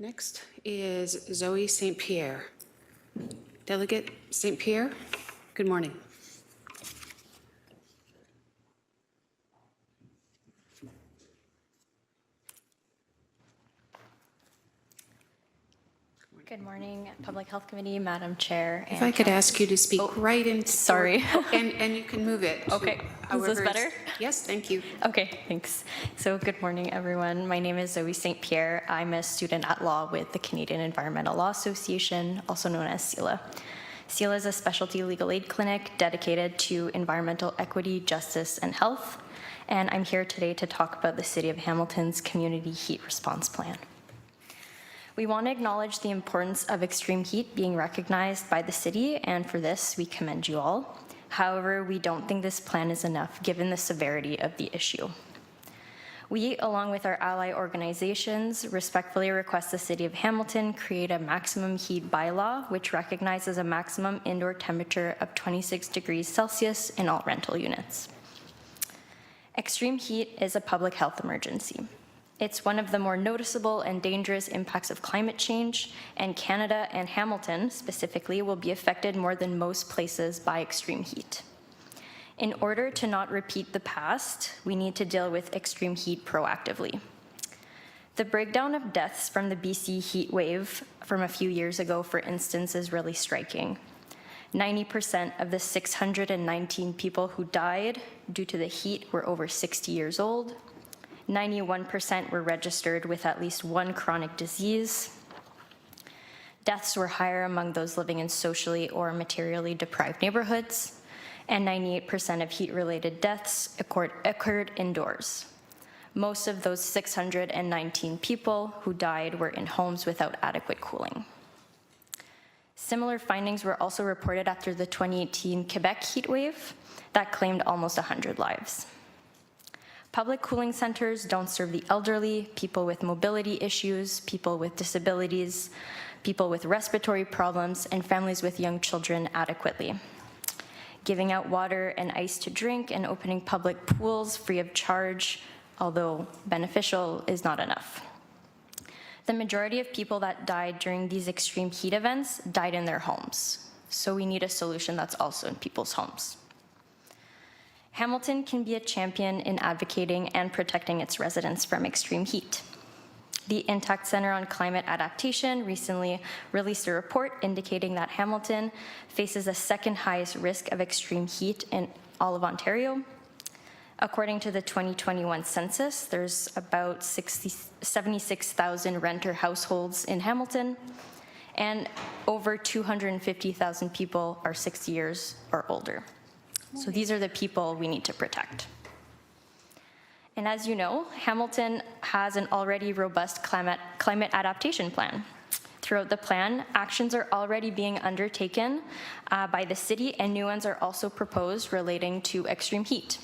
Next is Zoé St Pierre. Delegate St Pierre, good morning. Good morning, Public Health Committee, Madam Chair. If I could ask you to speak right into... Sorry. And you can move it. Okay, is this better? Yes, thank you. Okay, thanks. So good morning, everyone. My name is Zoé St Pierre. I'm a student at law with the Canadian Environmental Law Association, also known as CELA. CELA is a specialty legal aid clinic dedicated to environmental equity, justice, and health. And I'm here today to talk about the City of Hamilton's Community Heat Response Plan. We want to acknowledge the importance of extreme heat being recognized by the city, and for this, we commend you all. However, we don't think this plan is enough given the severity of the issue. We, along with our ally organizations, respectfully request the City of Hamilton create a maximum heat bylaw, which recognizes a maximum indoor temperature of 26 degrees Celsius in all rental units. Extreme heat is a public health emergency. It's one of the more noticeable and dangerous impacts of climate change, and Canada and Hamilton specifically will be affected more than most places by extreme heat. In order to not repeat the past, we need to deal with extreme heat proactively. The breakdown of deaths from the BC heat wave from a few years ago, for instance, is really striking. 90% of the 619 people who died due to the heat were over 60 years old. 91% were registered with at least one chronic disease. Deaths were higher among those living in socially or materially deprived neighborhoods, and 98% of heat-related deaths occurred indoors. Most of those 619 people who died were in homes without adequate cooling. Similar findings were also reported after the 2018 Quebec heat wave that claimed almost 100 lives. Public cooling centers don't serve the elderly, people with mobility issues, people with disabilities, people with respiratory problems, and families with young children adequately. Giving out water and ice to drink and opening public pools free of charge, although beneficial, is not enough. The majority of people that died during these extreme heat events died in their homes, so we need a solution that's also in people's homes. Hamilton can be a champion in advocating and protecting its residents from extreme heat. The Intact Center on Climate Adaptation recently released a report indicating that Hamilton faces the second highest risk of extreme heat in all of Ontario. According to the 2021 census, there's about 76,000 renter households in Hamilton, and over 250,000 people are 60 years or older. So these are the people we need to protect. And as you know, Hamilton has an already robust climate adaptation plan. Throughout the plan, actions are already being undertaken by the city, and new ones are also proposed relating to extreme heat.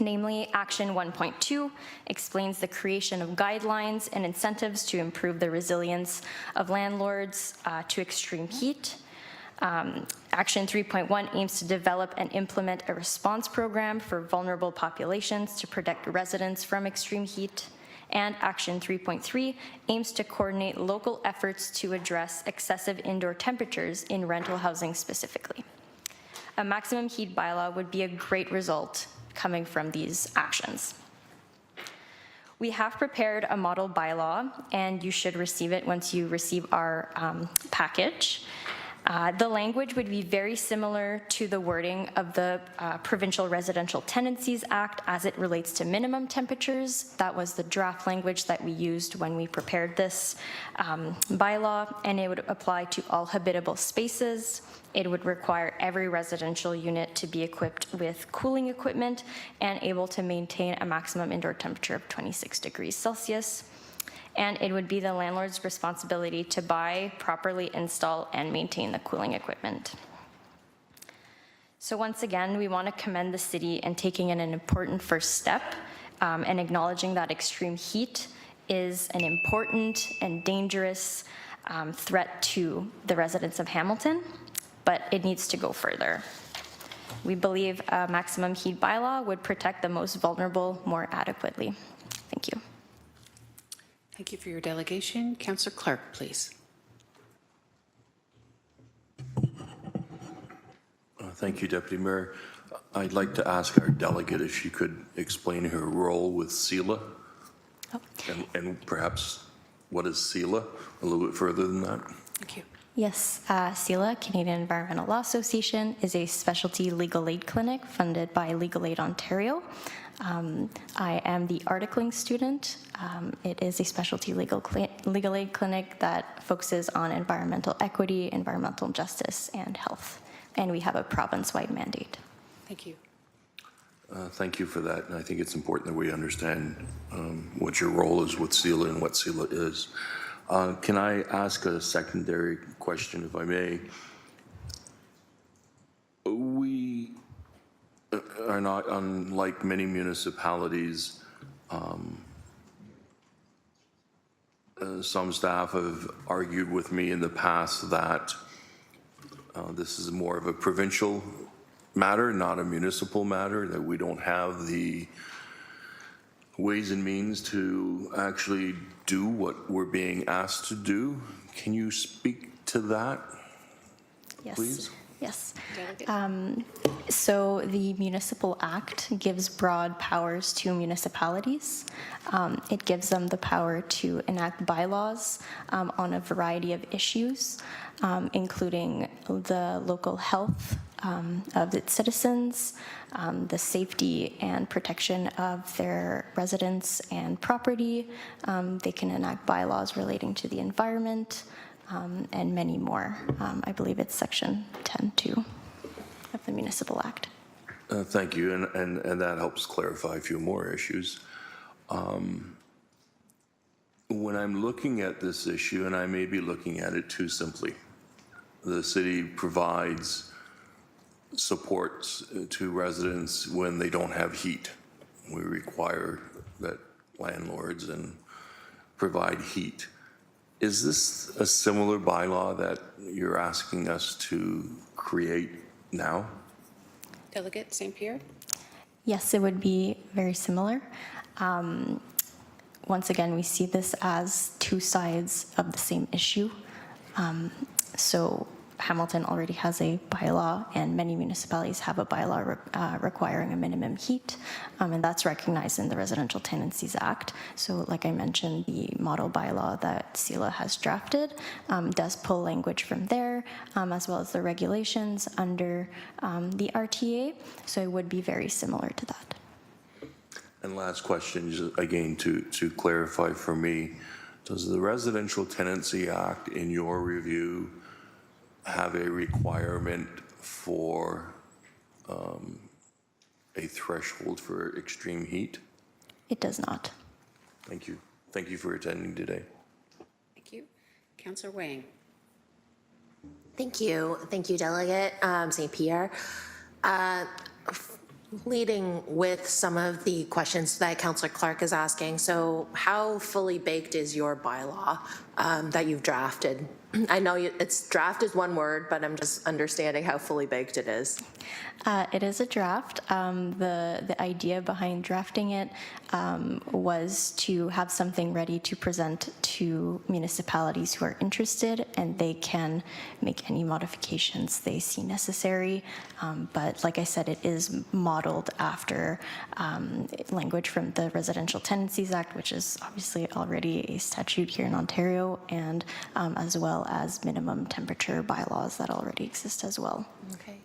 Namely, Action 1.2 explains the creation of guidelines and incentives to improve the resilience of landlords to extreme heat. Action 3.1 aims to develop and implement a response program for vulnerable populations to protect residents from extreme heat. And Action 3.3 aims to coordinate local efforts to address excessive indoor temperatures in rental housing specifically. A maximum heat bylaw would be a great result coming from these actions. We have prepared a model bylaw, and you should receive it once you receive our package. The language would be very similar to the wording of the Provincial Residential Tenancies Act as it relates to minimum temperatures. That was the draft language that we used when we prepared this bylaw, and it would apply to all habitable spaces. It would require every residential unit to be equipped with cooling equipment and able to maintain a maximum indoor temperature of 26 degrees Celsius. And it would be the landlord's responsibility to buy, properly install, and maintain the cooling equipment. So once again, we want to commend the city in taking an important first step and acknowledging that extreme heat is an important and dangerous threat to the residents of Hamilton, but it needs to go further. We believe a maximum heat bylaw would protect the most vulnerable more adequately. Thank you. Thank you for your delegation. Councillor Clark, please. Thank you, Deputy Mayor. I'd like to ask our delegate if she could explain her role with CELA and perhaps what is CELA a little bit further than that. Thank you. Yes, CELA, Canadian Environmental Law Association, is a specialty legal aid clinic funded by Legal Aid Ontario. I am the articling student. It is a specialty legal aid clinic that focuses on environmental equity, environmental justice, and health. And we have a province-wide mandate. Thank you. Thank you for that. And I think it's important that we understand what your role is with CELA and what CELA is. Can I ask a secondary question, if I may? We are not, unlike many municipalities, some staff have argued with me in the past that this is more of a provincial matter, not a municipal matter, that we don't have the ways and means to actually do what we're being asked to do. Can you speak to that, Yes. please? Yes. Delegate. So the Municipal Act gives broad powers to municipalities. It gives them the power to enact bylaws on a variety of issues, including the local health of its citizens, the safety and protection of their residents and property. They can enact bylaws relating to the environment, and many more. I believe it's Section 10.2 of the Municipal Act. Thank you, and that helps clarify a few more issues. When I'm looking at this issue, and I may be looking at it too simply, the city provides supports to residents when they don't have heat. We require that landlords and provide heat. Is this a similar bylaw that you're asking us to create now? Delegate St. Pierre. Yes, it would be very similar. Once again, we see this as two sides of the same issue. So Hamilton already has a bylaw, and many municipalities have a bylaw requiring a minimum heat, and that's recognized in the Residential Tenancies Act. So like I mentioned, the model bylaw that CELA has drafted does pull language from there, as well as the regulations under the RTA, so it would be very similar to that. And last question, just again, to clarify for me, does the Residential Tenancy Act, in your review, have a requirement for a threshold for extreme heat? It does not. Thank you. Thank you for attending today. Thank you. Councillor Wang. Thank you. Thank you, Delegate St. Pierre. Leading with some of the questions that Councillor Clark is asking, so how fully baked is your bylaw that you've drafted? I know it's draft is one word, but I'm just understanding how fully baked it is. It is a draft. The idea behind drafting it was to have something ready to present to municipalities who are interested, and they can make any modifications they see necessary. But like I said, it is modeled after language from the Residential Tenancies Act, which is obviously already a statute here in Ontario, and as well as minimum temperature bylaws that already exist as well. Okay.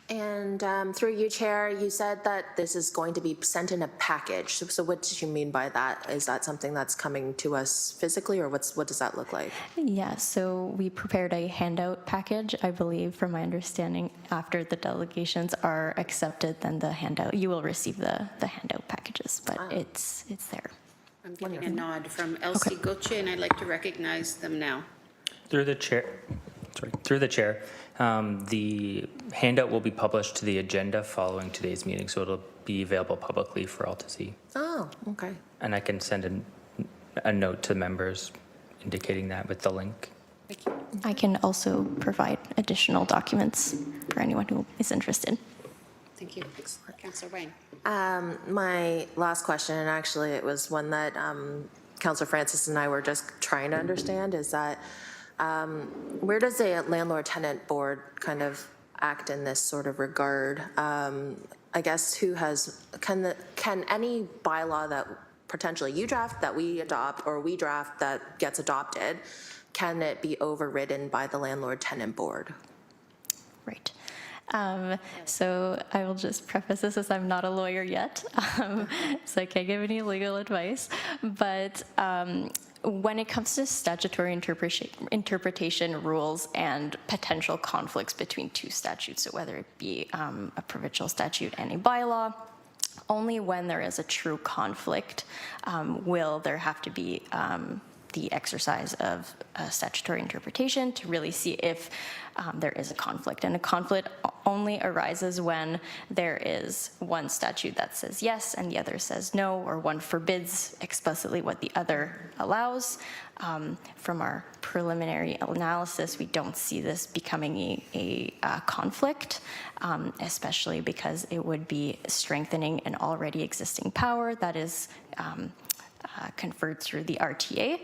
And through you, Chair, you said that this is going to be sent in a package. So what did you mean by that? Is that something that's coming to us physically, or what does that look like? Yeah, so we prepared a handout package. I believe, from my understanding, after the delegations are accepted, then the handout, you will receive the handout packages, but it's there. I'm getting a nod from Elsie Gauthier, and I'd like to recognize them now. Through the chair, the handout will be published to the agenda following today's meeting, so it'll be available publicly for all to see. Oh, okay. And I can send a note to members indicating that with the link. Thank you. I can also provide additional documents for anyone who is interested. Thank you. Councillor Wang. My last question, and actually it was one that Councillor Francis and I were just trying to understand is that where does a landlord-tenant board kind of act in this sort of regard? I guess can any bylaw that potentially you draft that we adopt or we draft that gets adopted, can it be overridden by the landlord-tenant board? Right. So I will just preface this as I'm not a lawyer yet, so I can't give any legal advice. But when it comes to statutory interpretation rules and potential conflicts between two statutes, so whether it be a provincial statute and a bylaw, only when there is a true conflict will there have to be the exercise of statutory interpretation to really see if there is a conflict. And a conflict only arises when there is one statute that says yes and the other says no, or one forbids explicitly what the other allows. From our preliminary analysis, we don't see this becoming a conflict, especially because it would be strengthening an already existing power that is conferred through the RTA.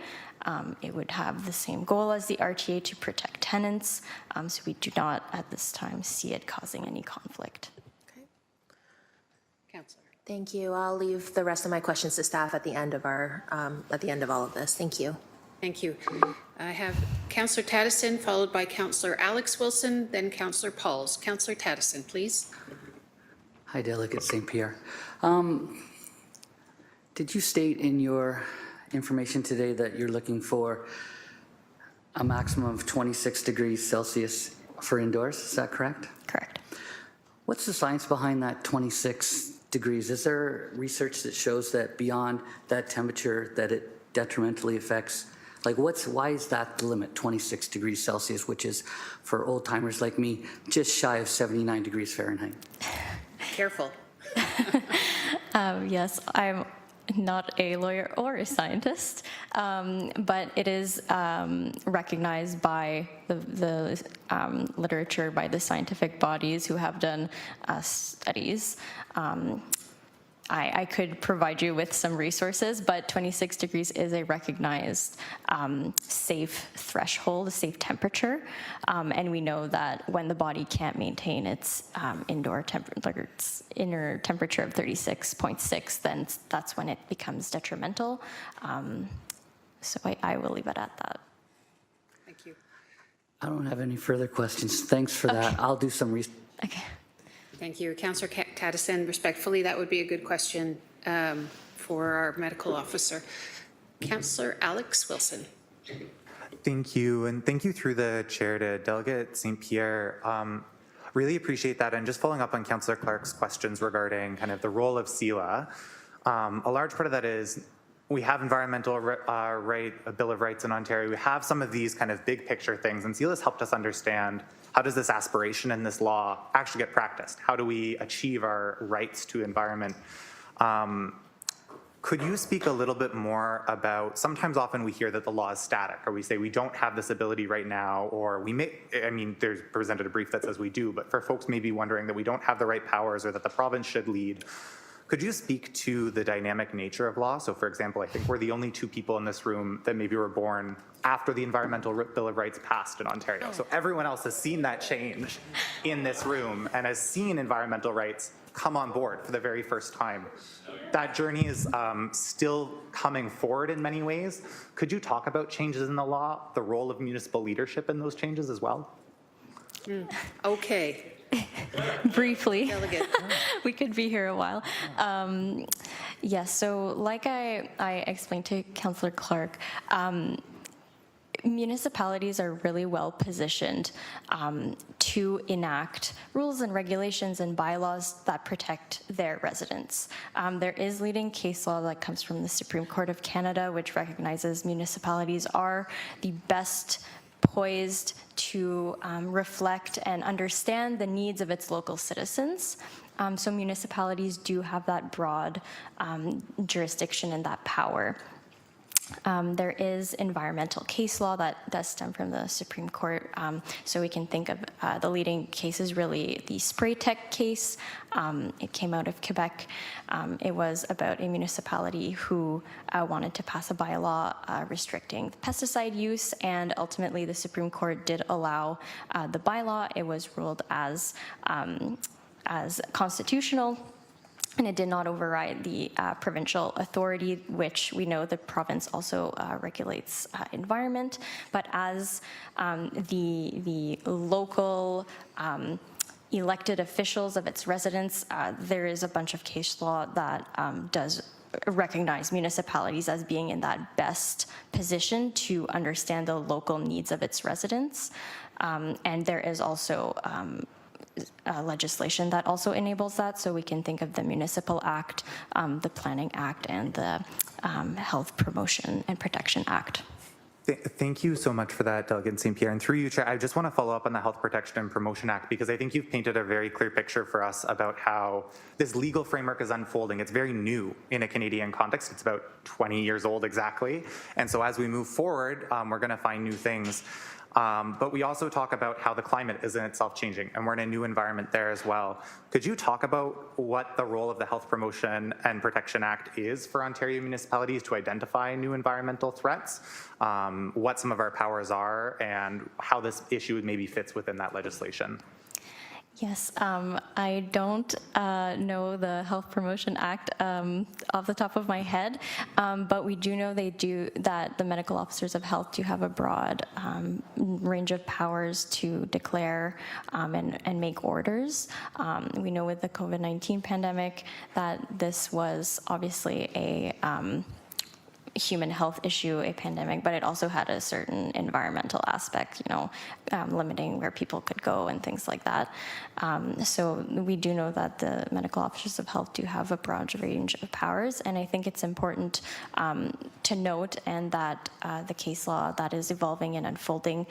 It would have the same goal as the RTA to protect tenants, so we do not at this time see it causing any conflict. Okay. Councillor. Thank you. I'll leave the rest of my questions to staff at the end of all of this. Thank you. Thank you. I have Councillor Taddison, followed by Councillor Alex Wilson, then Councillor Pauls. Councillor Taddison, please. Hi, Delegate St Pierre. Did you state in your information today that you're looking for a maximum of 26 degrees Celsius for indoors? Is that correct? Correct. What's the science behind that 26 degrees? Is there research that shows that beyond that temperature that it detrimentally affects? Like why is that the limit, 26 degrees Celsius, which is for old timers like me, just shy of 79 degrees Fahrenheit? Careful. Yes, I'm not a lawyer or a scientist, but it is recognized by the literature, by the scientific bodies who have done studies. I could provide you with some resources, but 26 degrees is a recognized safe threshold, a safe temperature. And we know that when the body can't maintain its inner temperature of 36.6, then that's when it becomes detrimental. So I will leave it at that. Thank you. I don't have any further questions. Thanks for that. I'll do some research. Okay. Thank you. Councillor Taddison, respectfully, that would be a good question for our medical officer. Councillor Alex Wilson. Thank you, and thank you through the chair to Delegate St Pierre. Really appreciate that, and just following up on Councillor Clark's questions regarding kind of the role of CELA. A large part of that is we have environmental a Bill of Rights in Ontario. We have some of these kind of big picture things, and CELA has helped us understand how does this aspiration in this law actually get practiced? How do we achieve our rights to environment? Could you speak a little bit more about, sometimes often we hear that the law is static, or we say we don't have this ability right now, or we may, I mean, there's presented a brief that says we do, but for folks maybe wondering that we don't have the right powers or that the province should lead, could you speak to the dynamic nature of law? So for example, I think we're the only two people in this room that maybe were born after the Environmental Bill of Rights passed in Ontario. So everyone else has seen that change in this room and has seen environmental rights come on board for the very first time. That journey is still coming forward in many ways. Could you talk about changes in the law, the role of municipal leadership in those changes as well? Okay. Briefly, Delegate. we could be here a while. Yes, so like I explained to Councillor Clark, municipalities are really well positioned to enact rules and regulations and bylaws that protect their residents. There is leading case law that comes from the Supreme Court of Canada, which recognizes municipalities are the best poised to reflect and understand the needs of its local citizens. So municipalities do have that broad jurisdiction and that power. There is environmental case law that does stem from the Supreme Court. So we can think of the leading case is really the Spray Tech case. It came out of Quebec. It was about a municipality who wanted to pass a bylaw restricting pesticide use, and ultimately the Supreme Court did allow the bylaw. It was ruled as constitutional, and it did not override the provincial authority, which we know the province also regulates environment. But as the local elected officials of its residents, there is a bunch of case law that does recognize municipalities as being in that best position to understand the local needs of its residents. And there is also legislation that also enables that. So we can think of the Municipal Act, the Planning Act, and the Health Promotion and Protection Act. Thank you so much for that, Delegate St. Pierre. And through you, Chair, I just want to follow up on the Health Protection and Promotion Act, because I think you've painted a very clear picture for us about how this legal framework is unfolding. It's very new in a Canadian context. It's about 20 years old exactly. And so as we move forward, we're going to find new things. But we also talk about how the climate is in itself changing, and we're in a new environment there as well. Could you talk about what the role of the Health Promotion and Protection Act is for Ontario municipalities to identify new environmental threats, what some of our powers are, and how this issue maybe fits within that legislation? Yes, I don't know the Health Promotion Act off the top of my head, but we do know that the medical officers of health do have a broad range of powers to declare and make orders. We know with the COVID-19 pandemic that this was obviously a human health issue, a pandemic, but it also had a certain environmental aspect, limiting where people could go and things like that. So we do know that the medical officers of health do have a broad range of powers, and I think it's important to note, and that the case law that is evolving and unfolding,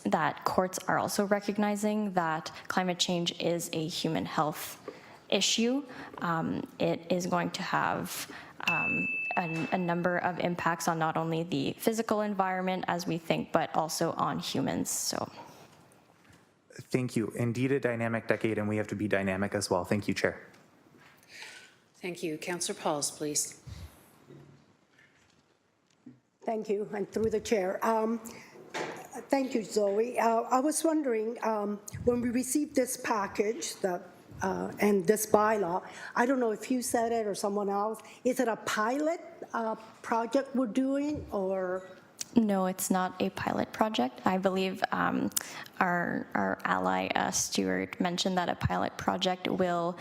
that courts are also recognizing that climate change is a human health issue. It is going to have a number of impacts on not only the physical environment as we think, but also on humans. So, thank you. Indeed, a dynamic decade, and we have to be dynamic as well. Thank you, Chair. Thank you. Councillor Pauls, please. Thank you, and through the chair. Thank you, Zoe. I was wondering, when we received this package and this bylaw, I don't know if you said it or someone else, is it a pilot project we're doing, or? No, it's not a pilot project. I believe our ally, Stuart, mentioned that a pilot project will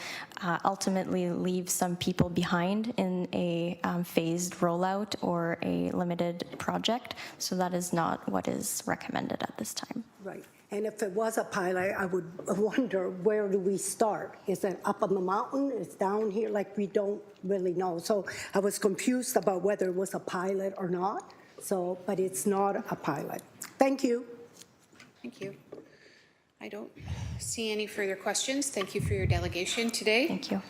ultimately leave some people behind in a phased rollout or a limited project. So that is not what is recommended at this time. Right. And if it was a pilot, I would wonder, where do we start? Is it up on the mountain? It's down here? Like, we don't really know. So I was confused about whether it was a pilot or not. So, but it's not a pilot. Thank you. Thank you. I don't see any further questions. Thank you for your delegation today. Thank you.